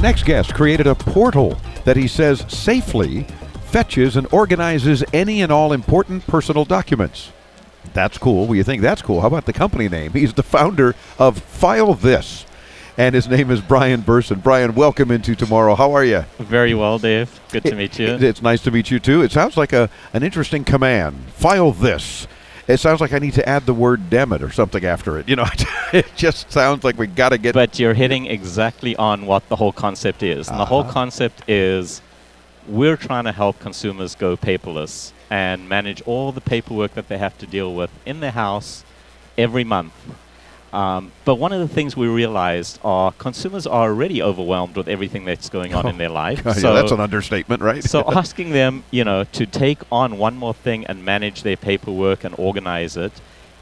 next guest created a portal that he says safely fetches and organizes any and all important personal documents. That's cool. Well, you think that's cool. How about the company name? He's the founder of FileThis, and his name is Brian Berson. Brian, welcome into Tomorrow. How are you? Very well, Dave. Good to meet you. It's nice to meet you, too. It sounds like an interesting command. FileThis. It sounds like I need to add the word damn it or something after it. You know, it just sounds like we got to get... But you're hitting exactly on what the whole concept is. And the whole concept is we're trying to help consumers go paperless and manage all the paperwork that they have to deal with in their house every month. But one of the things we realized are consumers are already overwhelmed with everything that's going on in their life. So that's an understatement, right? So asking them, to take on one more thing and manage their paperwork and organize it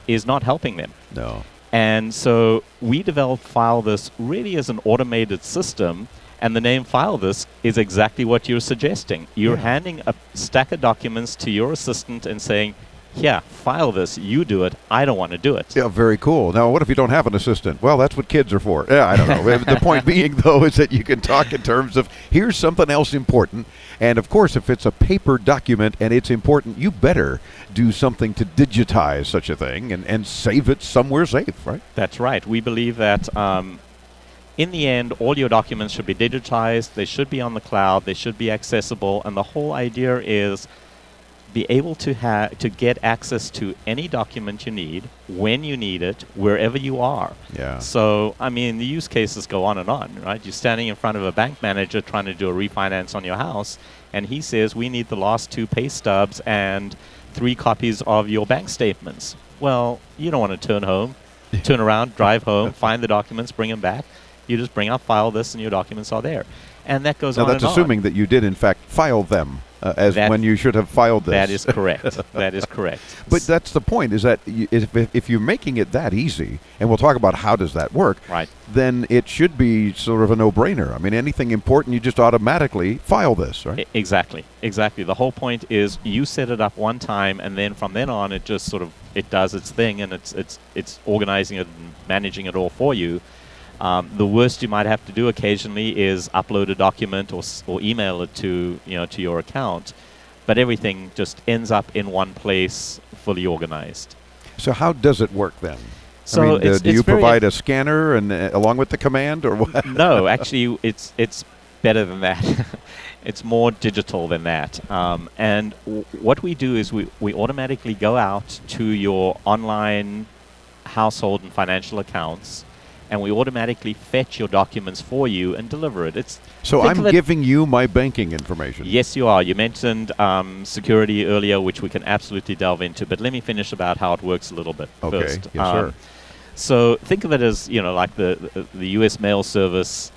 is not helping them. No. And so we developed FileThis really as an automated system, and the name FileThis is exactly what you're suggesting. You're handing a stack of documents to your assistant and saying, yeah, file this, you do it, I don't want to do it. Yeah, very cool. Now, what if you don't have an assistant? Well, that's what kids are for. Yeah, I don't know. The point being, though, is that you can talk in terms of, here's something else important. And, of course, if it's a paper document and it's important, you better do something to digitize such a thing and save it somewhere safe, right? That's right. We believe that in the end, all your documents should be digitized, they should be on the cloud, they should be accessible, and the whole idea is be able to get access to any document you need, when you need it, wherever you are. Yeah. So, I mean, the use cases go on, right? You're standing in front of a bank manager trying to do a refinance on your house, and he says, we need the last 2 pay stubs and 3 copies of your bank statements. Well, you don't want to turn around, drive home, find the documents, bring them back. You just bring up FileThis and your documents are there. And that goes on and on. Now, that's assuming that you did, in fact, file them. When you should have filed this. That is correct. That is correct. But that's the point, is that if you're making it that easy, and we'll talk about how does that work, right, then it should be sort of a no-brainer. I mean, anything important, you just automatically file this, right? Exactly. The whole point is you set it up one time, and then from then on, it just sort of, it does its thing, and it's organizing it and managing it all for you. The worst you might have to do occasionally is upload a document or email it to your account, but everything just ends up in one place, fully organized. So how does it work then? So do you provide a scanner and along with the command, or what? No, actually, it's better than that. It's more digital than that. And what we do is we automatically go out to your online household and financial accounts, and we automatically fetch your documents for you and deliver it. So I'm giving you my banking information. Yes, you are. You mentioned security earlier, which we can absolutely delve into, but let me finish about how it works a little bit first. Yes, sir. So think of it as, like the U.S. mail service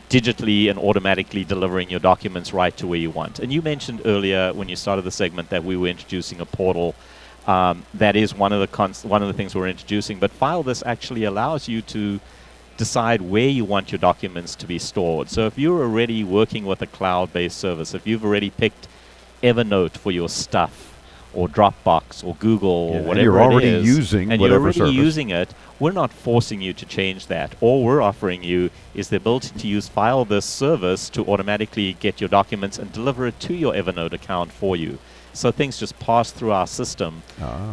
digitally and automatically delivering your documents right to where you want. And you mentioned earlier when you started the segment that we were introducing a portal. That is one of the things we're introducing. But FileThis actually allows you to decide where you want your documents to be stored. So if you're already working with a cloud-based service, if you've already picked Evernote for your stuff, or Dropbox, or Google, or whatever you're already it is, using and whatever you're already service. using it, we're not forcing you to change that. All we're offering you is the ability to use FileThis service to automatically get your documents and deliver it to your Evernote account for you. So things just pass through our system.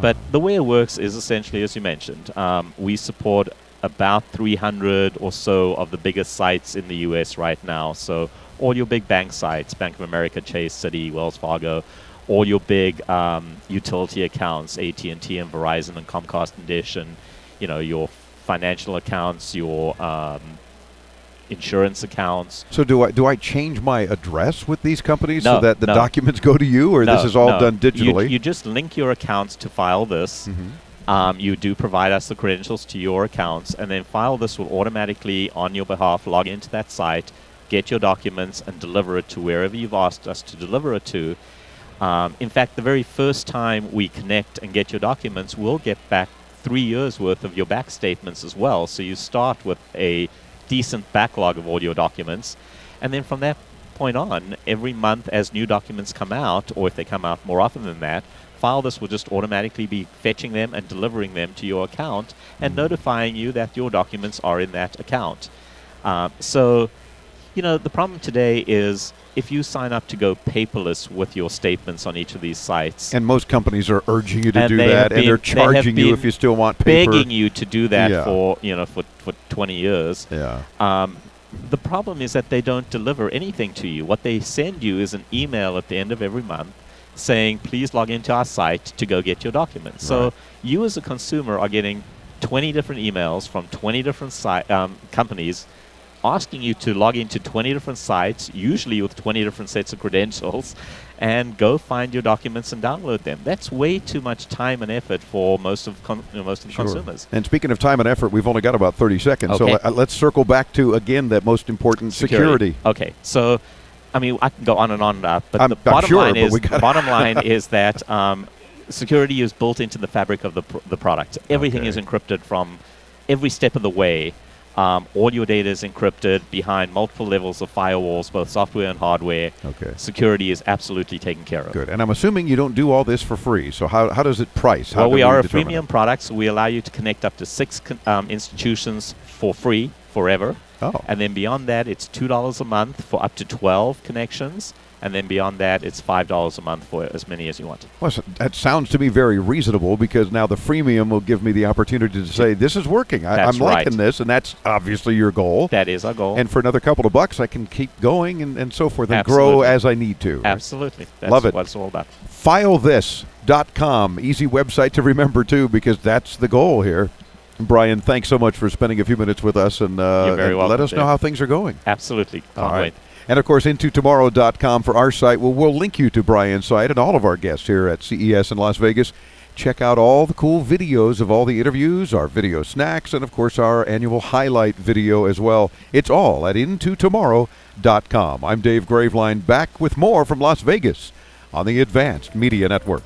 But the way it works is essentially, as you mentioned, we support about 300 or so of the biggest sites in the U.S. right now. So all your big bank sites, Bank of America, Chase, Citi, Wells Fargo, all your big utility accounts, AT&T and Verizon and Comcast and Dish, and your financial accounts, your insurance accounts. So do I change my address with these companies No, so that the no. documents go to you, or this is all done digitally? You just link your accounts to FileThis. You do provide us the credentials to your accounts, and then FileThis will automatically, on your behalf, log into that site, get your documents, and deliver it to wherever you've asked us to deliver it to. In fact, the very first time we connect and get your documents, we'll get back 3 years' worth of your back statements as well. So you start with a decent backlog of all your documents, and then from that point on, every month as new documents come out, or if they come out more often than that, FileThis will just automatically be fetching them and delivering them to your account and notifying you that your documents are in that account. So The problem today is if you sign up to go paperless with your statements on each of these sites, and most companies are urging you to and do they that, have and they're been- they have charging you been if you still want paper. begging you to do that Yeah. for 20 years. Yeah. The problem is that they don't deliver anything to you. What they send you is an email at the end of every month saying, please log into our site to go get your documents. So Right. you as a consumer are getting 20 different emails from 20 different companies asking you to log into 20 different sites, usually with 20 different sets of credentials, and go find your documents and download them. That's way too much time and effort for most of the consumers. And speaking of time and effort, we've only got about 30 seconds. Okay. So let's circle back to, again, that most important security. Okay, so I can go on and on, but I'm the bottom sure, line but is we gotta- bottom line is that security is built into the fabric of the product. Everything Okay. is encrypted from every step of the way. All your data is encrypted behind multiple levels of firewalls, both software and hardware. Okay. Security is absolutely taken care of. Good. And I'm assuming you don't do all this for free. So how does it price? How Well, do we are a determine freemium it? product, so we allow you to connect up to 6 institutions for free forever. Oh. And then beyond that, it's $2 a month for up to 12 connections. And then beyond that, it's $5 a month for as many as you want. Well, that sounds to me very reasonable, because now the freemium will give me the opportunity to say, this is working. That's I'm liking right. this, and that's obviously your goal. That is our goal. And for another couple of bucks, I can keep going and so forth and grow Absolutely. as I need to. Absolutely. That's Love it. what it's all about. FileThis.com. Easy website to remember, too, because that's the goal here. Brian, thanks so much for spending a few minutes with us, and, You're very and welcome, let us know Dave. how things are going. Absolutely. Can't All right. wait. And, of course, intotomorrow.com for our site. We'll link you to Brian's site and all of our guests here at CES in Las Vegas. Check out all the cool videos of all the interviews, our video snacks, and, of course, our annual highlight video as well. It's all at intotomorrow.com. I'm Dave Graveline, back with more from Las Vegas on the Advanced Media Network.